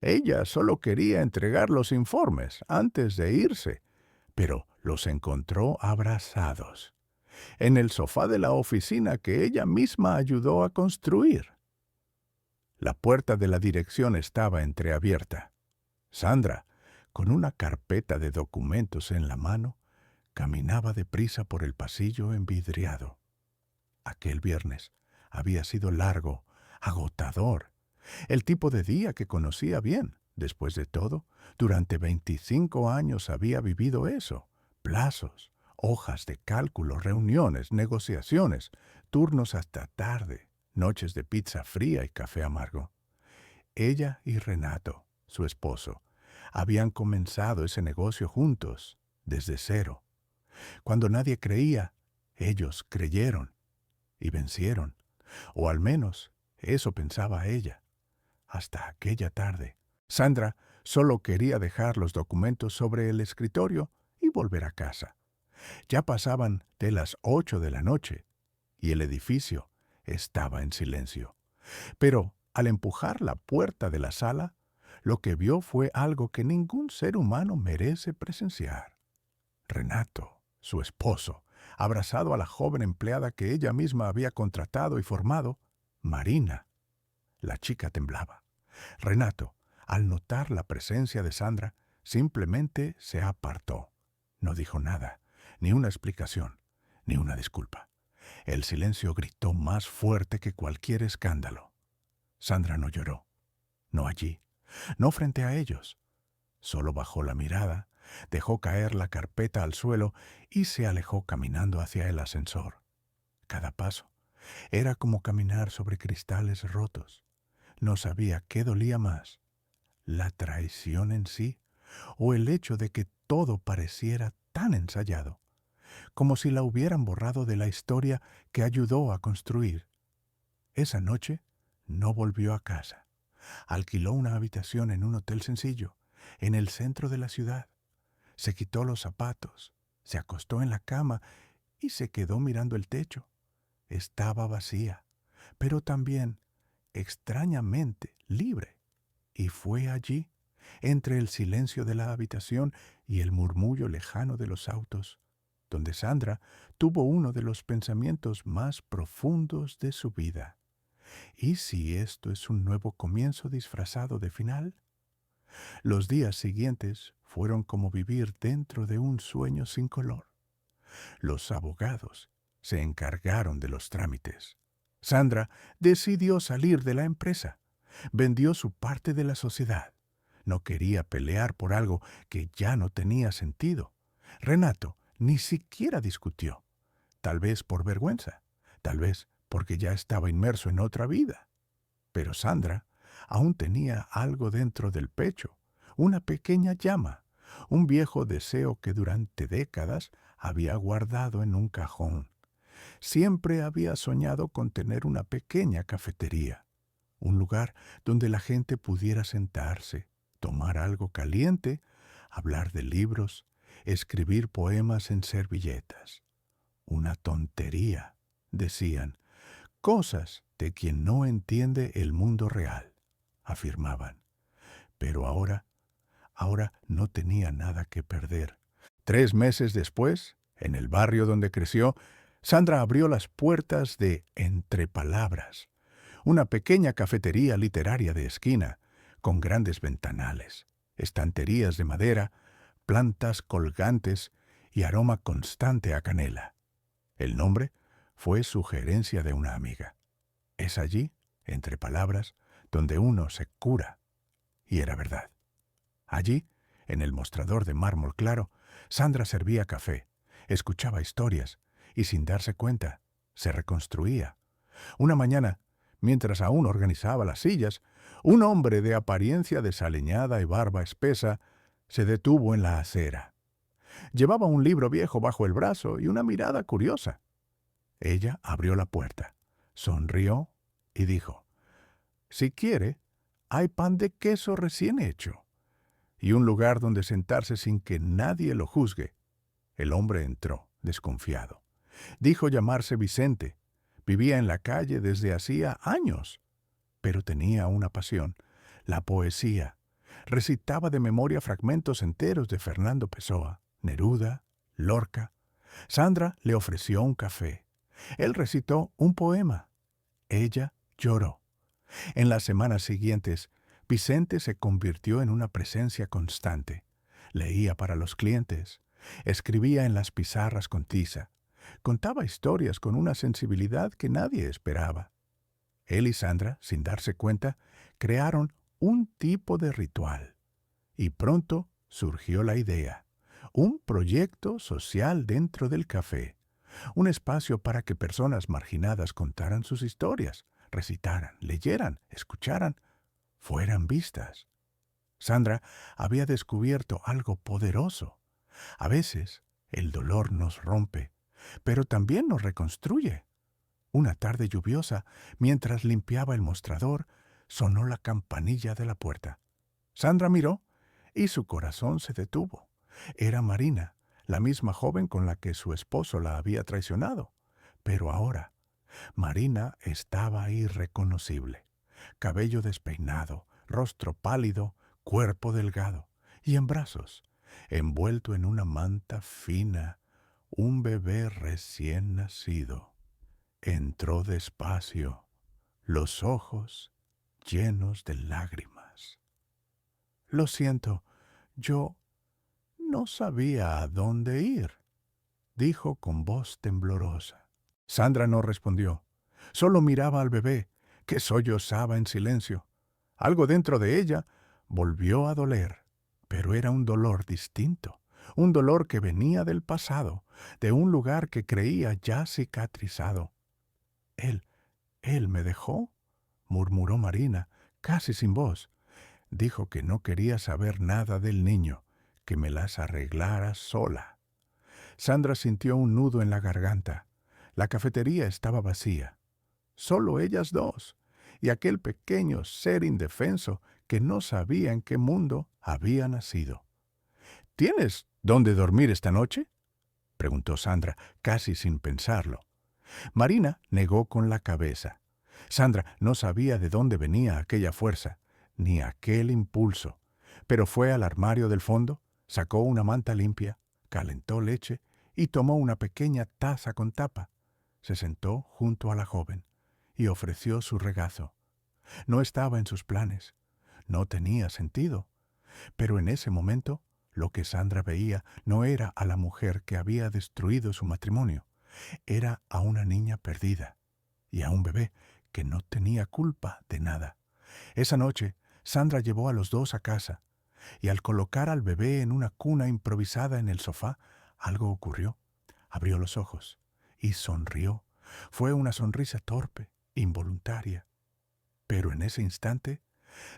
Ella solo quería entregar los informes antes de irse, pero los encontró abrazados, en el sofá de la oficina que ella misma ayudó a construir. La puerta de la dirección estaba entreabierta. Sandra, con una carpeta de documentos en la mano, caminaba deprisa por el pasillo envidriado. Aquel viernes había sido largo, agotador, el tipo de día que conocía bien. Después de todo, durante 25 años había vivido eso. Plazos, hojas de cálculo, reuniones, negociaciones, turnos hasta tarde, noches de pizza fría y café amargo. Ella y Renato, su esposo, habían comenzado ese negocio juntos, desde cero. Cuando nadie creía, ellos creyeron y vencieron. O al menos eso pensaba ella. Hasta aquella tarde. Sandra solo quería dejar los documentos sobre el escritorio y volver a casa. Ya pasaban de las 8 de la noche y el edificio estaba en silencio. Pero al empujar la puerta de la sala, lo que vio fue algo que ningún ser humano merece presenciar. Renato, su esposo, abrazado a la joven empleada que ella misma había contratado y formado, Marina. La chica temblaba. Renato, al notar la presencia de Sandra, simplemente se apartó. No dijo nada, ni una explicación, ni una disculpa. El silencio gritó más fuerte que cualquier escándalo. Sandra no lloró, no allí, no frente a ellos. Solo bajó la mirada, dejó caer la carpeta al suelo y se alejó caminando hacia el ascensor. Cada paso era como caminar sobre cristales rotos. No sabía qué dolía más, la traición en sí o el hecho de que todo pareciera tan ensayado, como si la hubieran borrado de la historia que ayudó a construir. Esa noche no volvió a casa. Alquiló una habitación en un hotel sencillo, en el centro de la ciudad. Se quitó los zapatos, se acostó en la cama y se quedó mirando el techo. Estaba vacía, pero también, extrañamente, libre. Y fue allí, entre el silencio de la habitación y el murmullo lejano de los autos, donde Sandra tuvo uno de los pensamientos más profundos de su vida. ¿Y si esto es un nuevo comienzo disfrazado de final? Los días siguientes fueron como vivir dentro de un sueño sin color. Los abogados se encargaron de los trámites. Sandra decidió salir de la empresa. Vendió su parte de la sociedad. No quería pelear por algo que ya no tenía sentido. Renato ni siquiera discutió. Tal vez por vergüenza, tal vez porque ya estaba inmerso en otra vida. Pero Sandra aún tenía algo dentro del pecho, una pequeña llama, un viejo deseo que durante décadas había guardado en un cajón. Siempre había soñado con tener una pequeña cafetería, un lugar donde la gente pudiera sentarse, tomar algo caliente, hablar de libros, escribir poemas en servilletas. Una tontería, decían, cosas de quien no entiende el mundo real, afirmaban. Pero ahora no tenía nada que perder. 3 meses después, en el barrio donde creció, Sandra abrió las puertas de Entre Palabras, una pequeña cafetería literaria de esquina, con grandes ventanales, estanterías de madera, plantas colgantes y aroma constante a canela. El nombre fue sugerencia de una amiga. Es allí, Entre Palabras, donde uno se cura. Y era verdad. Allí, en el mostrador de mármol claro, Sandra servía café, escuchaba historias y sin darse cuenta, se reconstruía. Una mañana, mientras aún organizaba las sillas, un hombre de apariencia desaliñada y barba espesa se detuvo en la acera. Llevaba un libro viejo bajo el brazo y una mirada curiosa. Ella abrió la puerta, sonrió y dijo, «Si quiere, hay pan de queso recién hecho y un lugar donde sentarse sin que nadie lo juzgue». El hombre entró, desconfiado. Dijo llamarse Vicente. Vivía en la calle desde hacía años, pero tenía una pasión, la poesía, Recitaba de memoria fragmentos enteros de Fernando Pessoa, Neruda, Lorca. Sandra le ofreció un café. Él recitó un poema. Ella lloró. En las semanas siguientes, Vicente se convirtió en una presencia constante. Leía para los clientes, escribía en las pizarras con tiza, contaba historias con una sensibilidad que nadie esperaba. Él y Sandra, sin darse cuenta, crearon un tipo de ritual. Y pronto surgió la idea, un proyecto social dentro del café, un espacio para que personas marginadas contaran sus historias, recitaran, leyeran, escucharan, fueran vistas. Sandra había descubierto algo poderoso. A veces el dolor nos rompe, pero también nos reconstruye. Una tarde lluviosa, mientras limpiaba el mostrador, sonó la campanilla de la puerta. Sandra miró y su corazón se detuvo. Era Marina, la misma joven con la que su esposo la había traicionado. Pero ahora, Marina estaba irreconocible. Cabello despeinado, rostro pálido, cuerpo delgado y en brazos, envuelto en una manta fina, un bebé recién nacido. Entró despacio, los ojos llenos de lágrimas. Lo siento, yo no sabía a dónde ir, dijo con voz temblorosa. Sandra no respondió. Solo miraba al bebé, que sollozaba en silencio. Algo dentro de ella volvió a doler, pero era un dolor distinto, un dolor que venía del pasado, de un lugar que creía ya cicatrizado. Él, él me dejó, murmuró Marina, casi sin voz. Dijo que no quería saber nada del niño, que me las arreglara sola. Sandra sintió un nudo en la garganta. La cafetería estaba vacía. Solo ellas dos y aquel pequeño ser indefenso que no sabía en qué mundo había nacido. ¿Tienes dónde dormir esta noche?, preguntó Sandra, casi sin pensarlo. Marina negó con la cabeza. Sandra no sabía de dónde venía aquella fuerza, ni aquel impulso, pero fue al armario del fondo, sacó una manta limpia, calentó leche y tomó una pequeña taza con tapa. Se sentó junto a la joven y ofreció su regazo. No estaba en sus planes, no tenía sentido, pero en ese momento lo que Sandra veía no era a la mujer que había destruido su matrimonio, era a una niña perdida y a un bebé que no tenía culpa de nada. Esa noche, Sandra llevó a los dos a casa, y al colocar al bebé en una cuna improvisada en el sofá, algo ocurrió. Abrió los ojos y sonrió. Fue una sonrisa torpe, involuntaria. Pero en ese instante,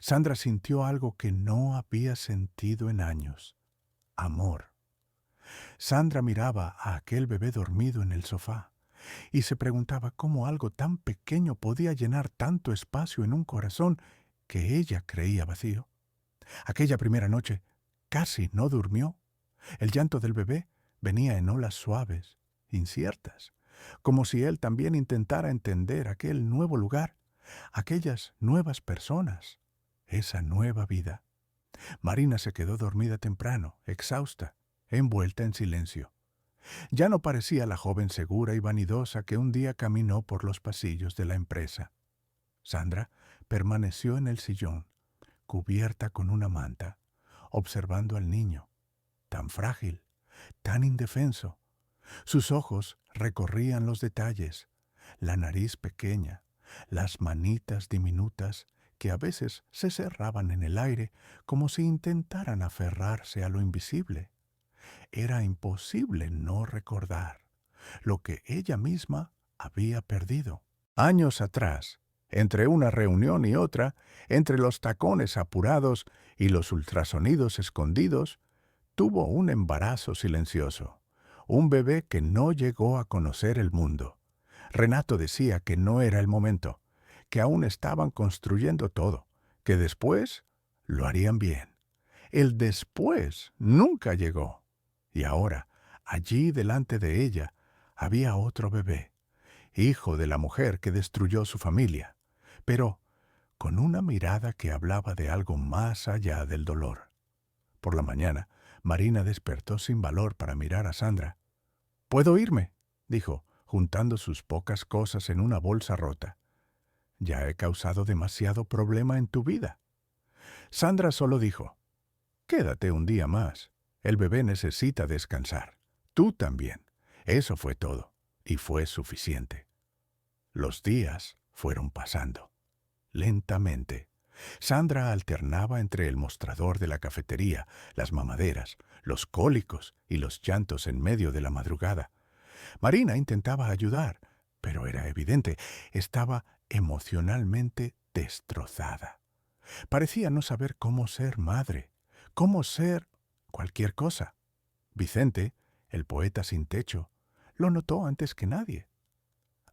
Sandra sintió algo que no había sentido en años: amor. Sandra miraba a aquel bebé dormido en el sofá y se preguntaba cómo algo tan pequeño podía llenar tanto espacio en un corazón que ella creía vacío. Aquella primera noche casi no durmió. El llanto del bebé venía en olas suaves, inciertas, como si él también intentara entender aquel nuevo lugar, aquellas nuevas personas, esa nueva vida. Marina se quedó dormida temprano, exhausta, envuelta en silencio. Ya no parecía la joven segura y vanidosa que un día caminó por los pasillos de la empresa. Sandra permaneció en el sillón, cubierta con una manta, observando al niño, tan frágil, tan indefenso. Sus ojos recorrían los detalles, la nariz pequeña, las manitas diminutas que a veces se cerraban en el aire como si intentaran aferrarse a lo invisible. Era imposible no recordar lo que ella misma había perdido. Años atrás, entre una reunión y otra, entre los tacones apurados y los ultrasonidos escondidos, tuvo un embarazo silencioso, un bebé que no llegó a conocer el mundo. Renato decía que no era el momento, que aún estaban construyendo todo, que después lo harían bien. El después nunca llegó. Y ahora, allí delante de ella, había otro bebé, hijo de la mujer que destruyó su familia. Pero, con una mirada que hablaba de algo más allá del dolor. Por la mañana, Marina despertó sin valor para mirar a Sandra. «¿Puedo irme?», dijo, juntando sus pocas cosas en una bolsa rota. «Ya he causado demasiado problema en tu vida». Sandra solo dijo: «Quédate un día más. El bebé necesita descansar. Tú también». Eso fue todo, y fue suficiente. Los días fueron pasando. Lentamente. Sandra alternaba entre el mostrador de la cafetería, las mamaderas, los cólicos y los llantos en medio de la madrugada. Marina intentaba ayudar, pero era evidente, estaba emocionalmente destrozada. Parecía no saber cómo ser madre, cómo ser cualquier cosa. Vicente, el poeta sin techo, lo notó antes que nadie.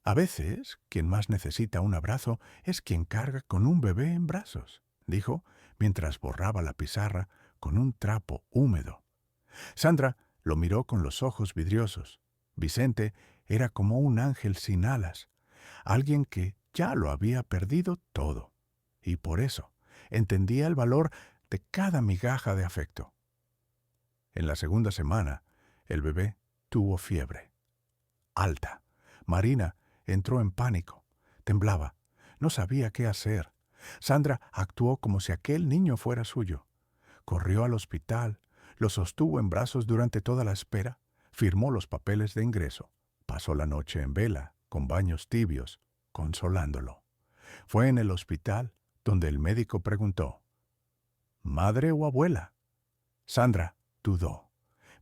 A veces, quien más necesita un abrazo es quien carga con un bebé en brazos, dijo, mientras borraba la pizarra con un trapo húmedo. Sandra lo miró con los ojos vidriosos. Vicente era como un ángel sin alas, alguien que ya lo había perdido todo, y por eso entendía el valor de cada migaja de afecto. En la segunda semana, el bebé tuvo fiebre. Alta. Marina entró en pánico. Temblaba. No sabía qué hacer. Sandra actuó como si aquel niño fuera suyo. Corrió al hospital, lo sostuvo en brazos durante toda la espera, firmó los papeles de ingreso, pasó la noche en vela, con baños tibios, consolándolo. Fue en el hospital donde el médico preguntó: «¿Madre o abuela?». Sandra dudó.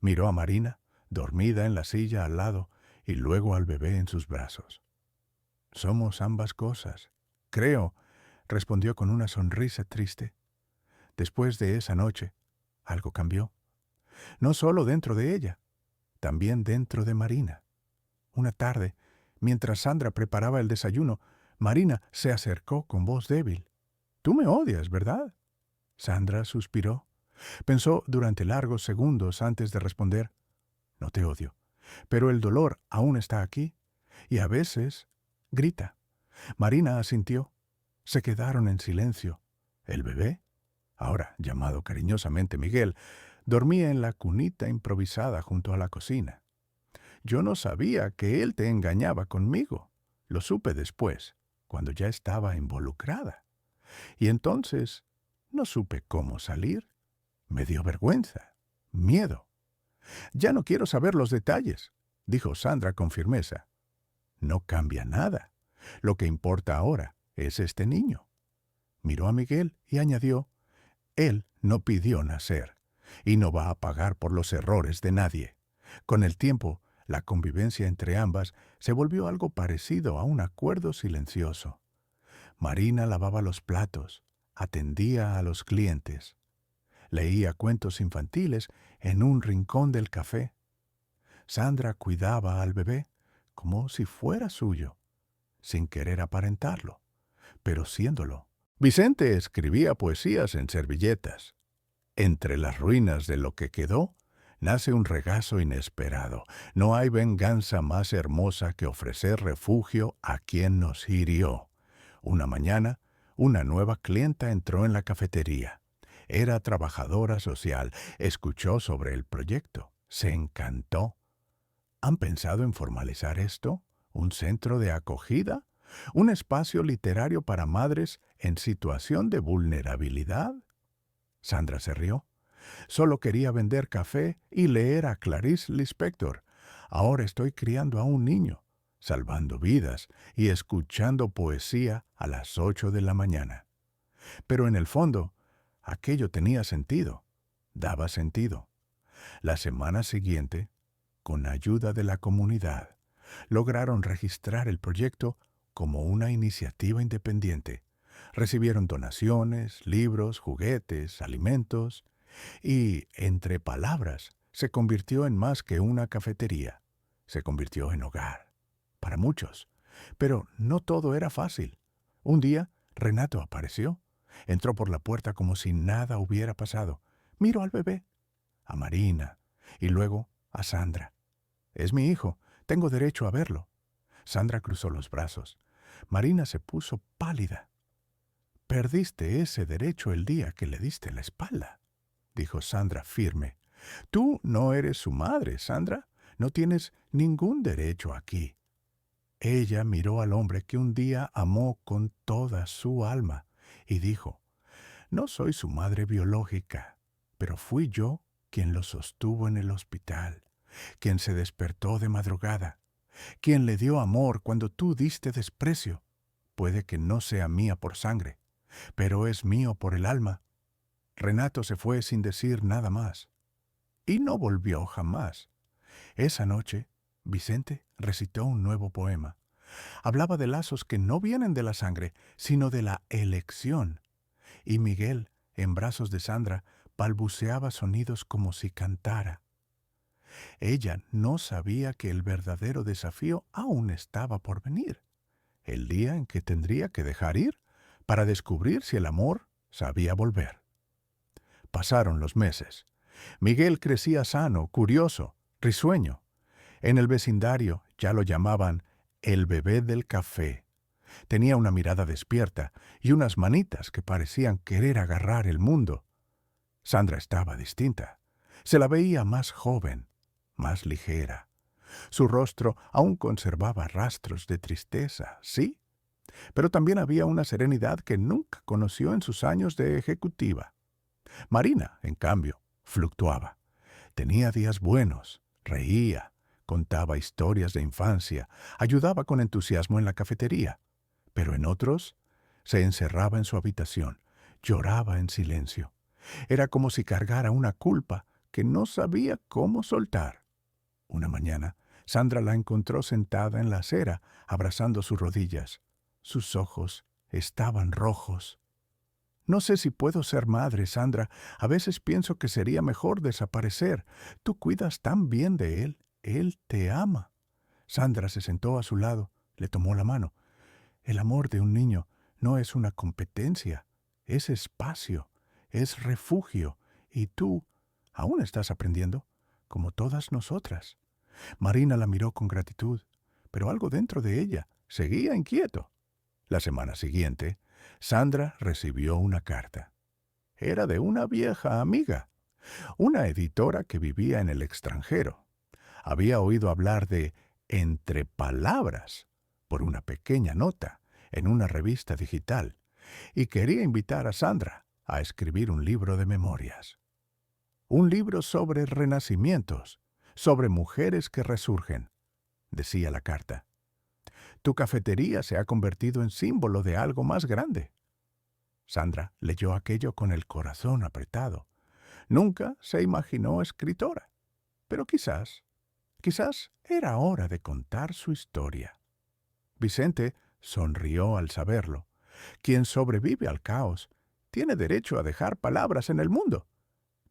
Miró a Marina, dormida en la silla al lado, y luego al bebé en sus brazos. «Somos ambas cosas, creo», respondió con una sonrisa triste. Después de esa noche, algo cambió. No solo dentro de ella, también dentro de Marina. Una tarde, mientras Sandra preparaba el desayuno, Marina se acercó con voz débil. «Tú me odias, ¿verdad?». Sandra suspiró. Pensó durante largos segundos antes de responder: «No te odio, pero el dolor aún está aquí, y a veces grita». Marina asintió. Se quedaron en silencio. El bebé, ahora llamado cariñosamente Miguel, dormía en la cunita improvisada junto a la cocina. «Yo no sabía que él te engañaba conmigo. Lo supe después, cuando ya estaba involucrada. Y entonces no supe cómo salir. Me dio vergüenza, miedo. Ya no quiero saber los detalles», dijo Sandra con firmeza. «No cambia nada. Lo que importa ahora es este niño». Miró a Miguel y añadió: «Él no pidió nacer y no va a pagar por los errores de nadie». Con el tiempo, la convivencia entre ambas se volvió algo parecido a un acuerdo silencioso. Marina lavaba los platos, atendía a los clientes, leía cuentos infantiles en un rincón del café. Sandra cuidaba al bebé como si fuera suyo, sin querer aparentarlo, pero siéndolo. Vicente escribía poesías en servilletas. Entre las ruinas de lo que quedó, nace un regazo inesperado. No hay venganza más hermosa que ofrecer refugio a quien nos hirió. Una mañana, una nueva clienta entró en la cafetería. Era trabajadora social, escuchó sobre el proyecto, se encantó. ¿Han pensado en formalizar esto? ¿Un centro de acogida? ¿Un espacio literario para madres en situación de vulnerabilidad? Sandra se rió. Solo quería vender café y leer a Clarice Lispector. Ahora estoy criando a un niño, salvando vidas y escuchando poesía a las 8 de la mañana. Pero en el fondo, aquello tenía sentido, daba sentido. La semana siguiente, con ayuda de la comunidad, lograron registrar el proyecto como una iniciativa independiente. Recibieron donaciones, libros, juguetes, alimentos, y, entre palabras, se convirtió en más que una cafetería. Se convirtió en hogar, para muchos. Pero no todo era fácil. Un día, Renato apareció. Entró por la puerta como si nada hubiera pasado. Miró al bebé, a Marina, y luego a Sandra. «Es mi hijo, tengo derecho a verlo». Sandra cruzó los brazos. Marina se puso pálida. Perdiste ese derecho el día que le diste la espalda, dijo Sandra firme. Tú no eres su madre, Sandra. No tienes ningún derecho aquí. Ella miró al hombre que un día amó con toda su alma y dijo, no soy su madre biológica, pero fui yo quien lo sostuvo en el hospital, quien se despertó de madrugada, quien le dio amor cuando tú diste desprecio. Puede que no sea mía por sangre, pero es mío por el alma. Renato se fue sin decir nada más, y no volvió jamás. Esa noche, Vicente recitó un nuevo poema. Hablaba de lazos que no vienen de la sangre, sino de la elección. Y Miguel, en brazos de Sandra, balbuceaba sonidos como si cantara. Ella no sabía que el verdadero desafío aún estaba por venir, el día en que tendría que dejar ir para descubrir si el amor sabía volver. Pasaron los meses. Miguel crecía sano, curioso, risueño. En el vecindario ya lo llamaban el bebé del café. Tenía una mirada despierta y unas manitas que parecían querer agarrar el mundo. Sandra estaba distinta. Se la veía más joven, más ligera. Su rostro aún conservaba rastros de tristeza, sí, pero también había una serenidad que nunca conoció en sus años de ejecutiva. Marina, en cambio, fluctuaba. Tenía días buenos, reía, contaba historias de infancia, ayudaba con entusiasmo en la cafetería, pero en otros se encerraba en su habitación, lloraba en silencio. Era como si cargara una culpa que no sabía cómo soltar. Una mañana, Sandra la encontró sentada en la acera, abrazando sus rodillas. Sus ojos estaban rojos. No sé si puedo ser madre, Sandra. A veces pienso que sería mejor desaparecer. Tú cuidas tan bien de él. Él te ama. Sandra se sentó a su lado, le tomó la mano. El amor de un niño no es una competencia, es espacio, es refugio. Y tú aún estás aprendiendo, como todas nosotras. Marina la miró con gratitud, pero algo dentro de ella seguía inquieto. La semana siguiente, Sandra recibió una carta. Era de una vieja amiga, una editora que vivía en el extranjero. Había oído hablar de Entre Palabras por una pequeña nota en una revista digital y quería invitar a Sandra a escribir un libro de memorias. Un libro sobre renacimientos, sobre mujeres que resurgen, decía la carta. Tu cafetería se ha convertido en símbolo de algo más grande. Sandra leyó aquello con el corazón apretado. Nunca se imaginó escritora, pero quizás era hora de contar su historia. Vicente sonrió al saberlo. Quien sobrevive al caos tiene derecho a dejar palabras en el mundo.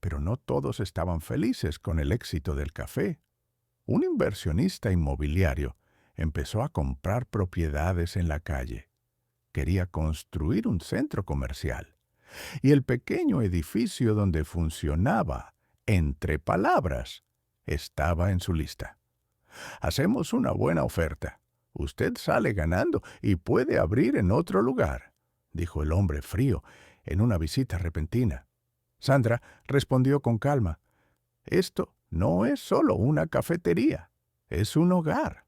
Pero no todos estaban felices con el éxito del café. Un inversionista inmobiliario empezó a comprar propiedades en la calle. Quería construir un centro comercial. Y el pequeño edificio donde funcionaba Entre Palabras estaba en su lista. Hacemos una buena oferta. Usted sale ganando y puede abrir en otro lugar, dijo el hombre frío en una visita repentina. Sandra respondió con calma. Esto no es solo una cafetería, es un hogar.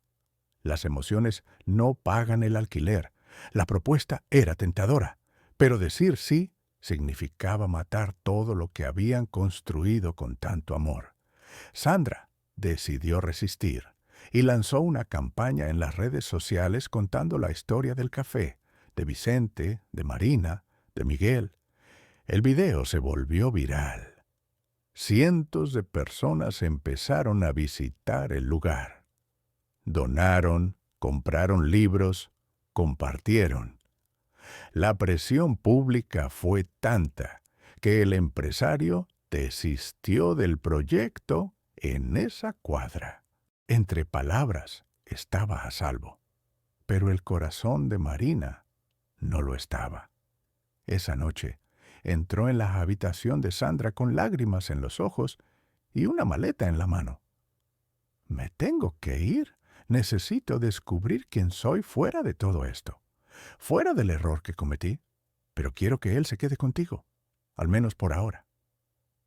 Las emociones no pagan el alquiler. La propuesta era tentadora, pero decir sí significaba matar todo lo que habían construido con tanto amor. Sandra decidió resistir y lanzó una campaña en las redes sociales contando la historia del café, de Vicente, de Marina, de Miguel. El video se volvió viral. Cientos de personas empezaron a visitar el lugar. Donaron, compraron libros, compartieron. La presión pública fue tanta que el empresario desistió del proyecto en esa cuadra. Entre Palabras estaba a salvo, pero el corazón de Marina no lo estaba. Esa noche entró en la habitación de Sandra con lágrimas en los ojos y una maleta en la mano. «Me tengo que ir. Necesito descubrir quién soy fuera de todo esto, fuera del error que cometí. pero quiero que él se quede contigo, al menos por ahora.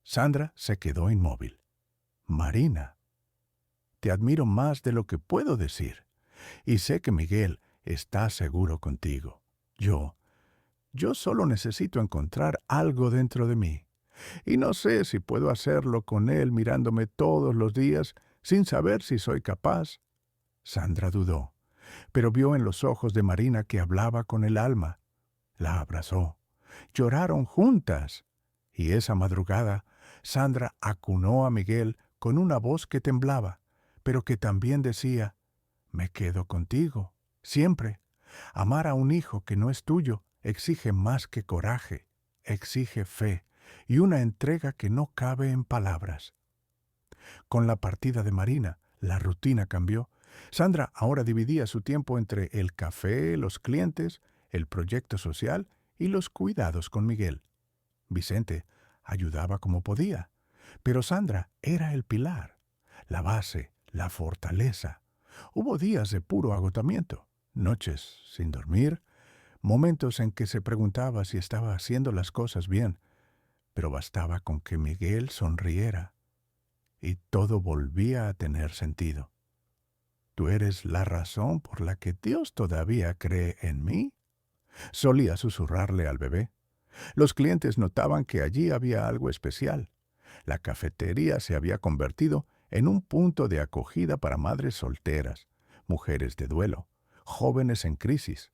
Sandra se quedó inmóvil. Marina, te admiro más de lo que puedo decir, y sé que Miguel está seguro contigo. Yo solo necesito encontrar algo dentro de mí, y no sé si puedo hacerlo con él mirándome todos los días sin saber si soy capaz. Sandra dudó, pero vio en los ojos de Marina que hablaba con el alma. La abrazó. Lloraron juntas. Y esa madrugada, Sandra acunó a Miguel con una voz que temblaba, pero que también decía, me quedo contigo, siempre. Amar a un hijo que no es tuyo exige más que coraje, exige fe y una entrega que no cabe en palabras. Con la partida de Marina, la rutina cambió. Sandra ahora dividía su tiempo entre el café, los clientes, el proyecto social y los cuidados con Miguel. Vicente ayudaba como podía, pero Sandra era el pilar, la base, la fortaleza. Hubo días de puro agotamiento, noches sin dormir, momentos en que se preguntaba si estaba haciendo las cosas bien, pero bastaba con que Miguel sonriera y todo volvía a tener sentido. ¿Tú eres la razón por la que Dios todavía cree en mí? Solía susurrarle al bebé. Los clientes notaban que allí había algo especial. La cafetería se había convertido en un punto de acogida para madres solteras, mujeres de duelo, jóvenes en crisis.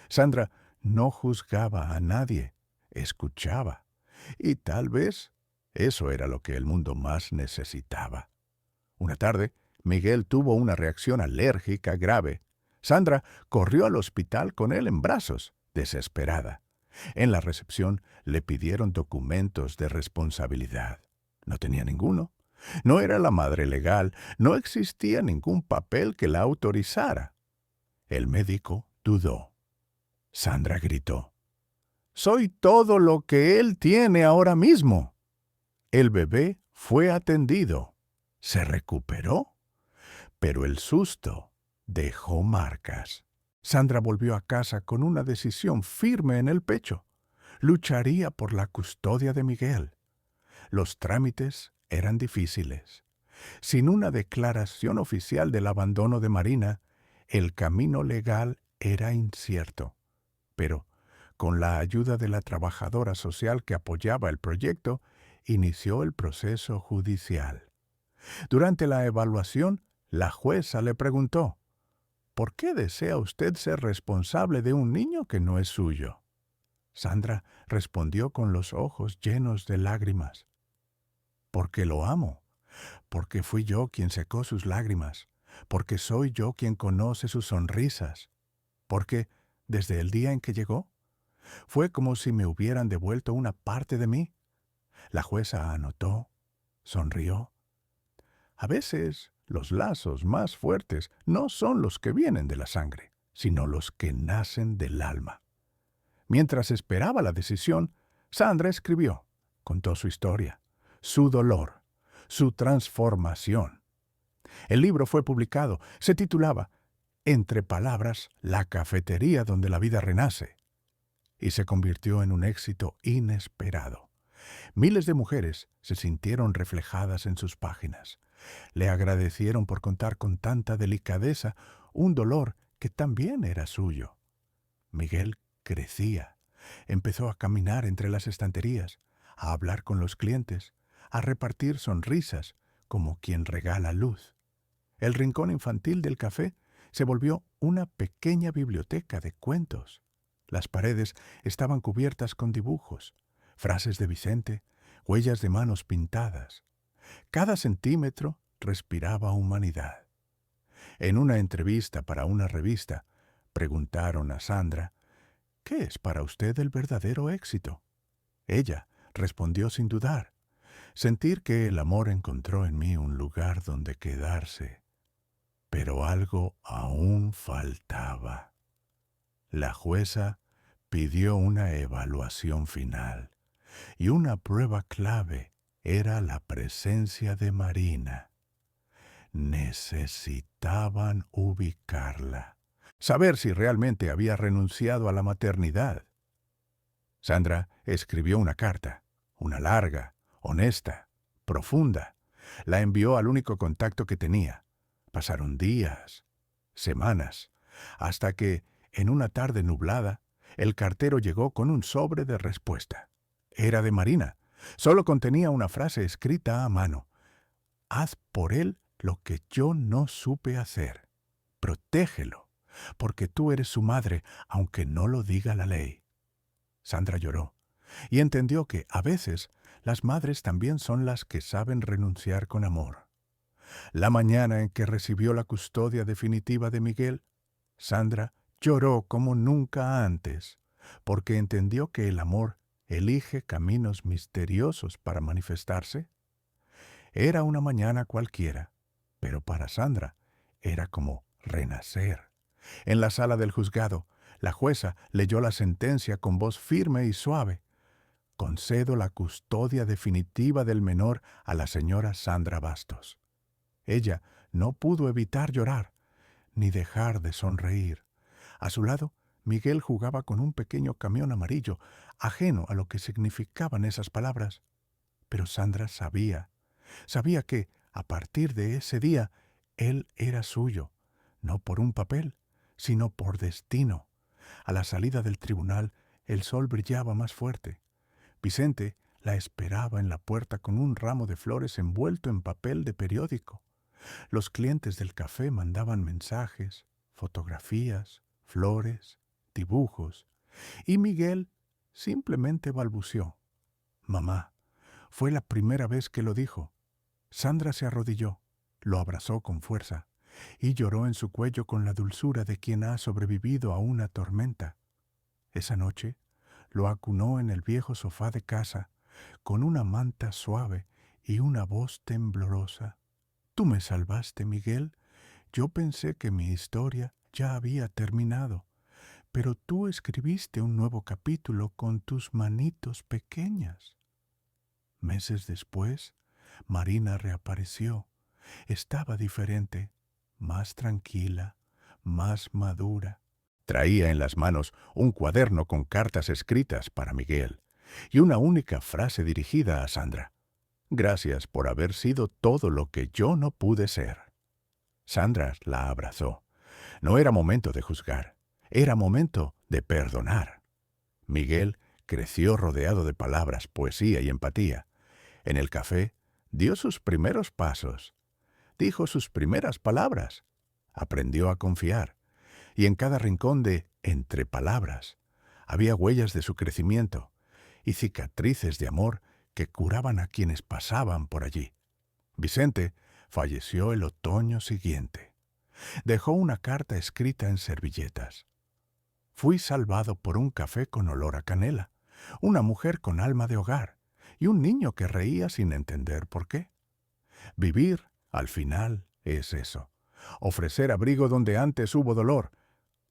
Sandra no juzgaba a nadie, escuchaba. Y tal vez eso era lo que el mundo más necesitaba. Una tarde, Miguel tuvo una reacción alérgica grave. Sandra corrió al hospital con él en brazos, desesperada. En la recepción le pidieron documentos de responsabilidad. No tenía ninguno. No era la madre legal, no existía ningún papel que la autorizara. El médico dudó. Sandra gritó, «Soy todo lo que él tiene ahora mismo». El bebé fue atendido. Se recuperó, pero el susto dejó marcas. Sandra volvió a casa con una decisión firme en el pecho. Lucharía por la custodia de Miguel. Los trámites eran difíciles. Sin una declaración oficial del abandono de Marina, el camino legal era incierto. Pero, con la ayuda de la trabajadora social que apoyaba el proyecto, inició el proceso judicial. Durante la evaluación, la jueza le preguntó, ¿por qué desea usted ser responsable de un niño que no es suyo? Sandra respondió con los ojos llenos de lágrimas. Porque lo amo, porque fui yo quien secó sus lágrimas, porque soy yo quien conoce sus sonrisas, porque, desde el día en que llegó, fue como si me hubieran devuelto una parte de mí. La jueza anotó, sonrió. A veces, los lazos más fuertes no son los que vienen de la sangre, sino los que nacen del alma. Mientras esperaba la decisión, Sandra escribió, contó su historia, su dolor, su transformación. El libro fue publicado, se titulaba Entre palabras, la cafetería donde la vida renace, y se convirtió en un éxito inesperado. Miles de mujeres se sintieron reflejadas en sus páginas. Le agradecieron por contar con tanta delicadeza un dolor que también era suyo. Miguel crecía. Empezó a caminar entre las estanterías, a hablar con los clientes, a repartir sonrisas como quien regala luz. El rincón infantil del café se volvió una pequeña biblioteca de cuentos. Las paredes estaban cubiertas con dibujos, frases de Vicente, huellas de manos pintadas. Cada centímetro respiraba humanidad. En una entrevista para una revista, preguntaron a Sandra, ¿qué es para usted el verdadero éxito? Ella respondió sin dudar, sentir que el amor encontró en mí un lugar donde quedarse. Pero algo aún faltaba. La jueza pidió una evaluación final, y una prueba clave era la presencia de Marina. Necesitaban ubicarla, saber si realmente había renunciado a la maternidad. Sandra escribió una carta, una larga, honesta, profunda. La envió al único contacto que tenía. Pasaron días, semanas, hasta que, en una tarde nublada, el cartero llegó con un sobre de respuesta. Era de Marina. Solo contenía una frase escrita a mano. Haz por él lo que yo no supe hacer. Protégelo, porque tú eres su madre, aunque no lo diga la ley. Sandra lloró y entendió que, a veces, las madres también son las que saben renunciar con amor. La mañana en que recibió la custodia definitiva de Miguel, Sandra lloró como nunca antes, porque entendió que el amor elige caminos misteriosos para manifestarse. Era una mañana cualquiera, pero para Sandra era como renacer. En la sala del juzgado, la jueza leyó la sentencia con voz firme y suave. Concedo la custodia definitiva del menor a la señora Sandra Bastos. Ella no pudo evitar llorar, ni dejar de sonreír. A su lado, Miguel jugaba con un pequeño camión amarillo, ajeno a lo que significaban esas palabras. Pero Sandra sabía que, a partir de ese día, él era suyo, no por un papel, sino por destino. A la salida del tribunal, el sol brillaba más fuerte. Vicente la esperaba en la puerta con un ramo de flores envuelto en papel de periódico. Los clientes del café mandaban mensajes, fotografías, flores, dibujos, y Miguel simplemente balbuceó. Mamá. Fue la primera vez que lo dijo. Sandra se arrodilló, lo abrazó con fuerza y lloró en su cuello con la dulzura de quien ha sobrevivido a una tormenta. Esa noche lo acunó en el viejo sofá de casa, con una manta suave y una voz temblorosa. Tú me salvaste, Miguel. Yo pensé que mi historia ya había terminado, pero tú escribiste un nuevo capítulo con tus manitos pequeñas. Meses después, Marina reapareció. Estaba diferente, más tranquila, más madura. Traía en las manos un cuaderno con cartas escritas para Miguel y una única frase dirigida a Sandra. Gracias por haber sido todo lo que yo no pude ser. Sandra la abrazó. No era momento de juzgar, era momento de perdonar. Miguel creció rodeado de palabras, poesía y empatía. En el café dio sus primeros pasos, dijo sus primeras palabras, aprendió a confiar, y en cada rincón de Entre Palabras había huellas de su crecimiento y cicatrices de amor que curaban a quienes pasaban por allí. Vicente falleció el otoño siguiente. Dejó una carta escrita en servilletas. Fui salvado por un café con olor a canela, una mujer con alma de hogar y un niño que reía sin entender por qué. Vivir, al final, es eso. Ofrecer abrigo donde antes hubo dolor.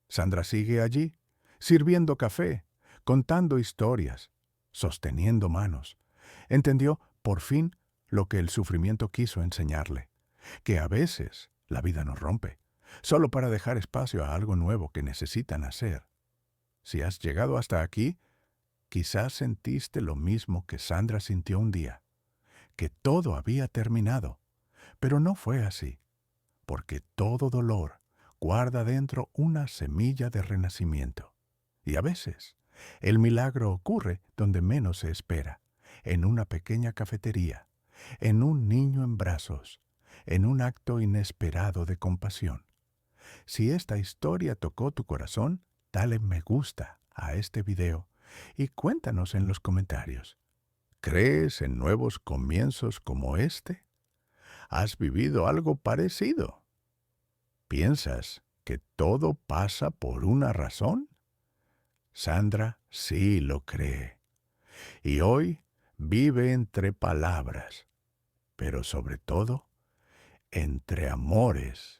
Sandra sigue allí, sirviendo café, contando historias, sosteniendo manos. Entendió, por fin, lo que el sufrimiento quiso enseñarle, que a veces la vida nos rompe, solo para dejar espacio a algo nuevo que necesita nacer. Si has llegado hasta aquí, quizás sentiste lo mismo que Sandra sintió un día, que todo había terminado, pero no fue así, porque todo dolor guarda dentro una semilla de renacimiento. Y a veces, el milagro ocurre donde menos se espera, en una pequeña cafetería, en un niño en brazos, en un acto inesperado de compasión. Si esta historia tocó tu corazón, dale me gusta a este video y cuéntanos en los comentarios. ¿Crees en nuevos comienzos como este? ¿Has vivido algo parecido? ¿Piensas que todo pasa por una razón? Sandra sí lo cree. Y hoy vive entre palabras, pero sobre todo entre amores.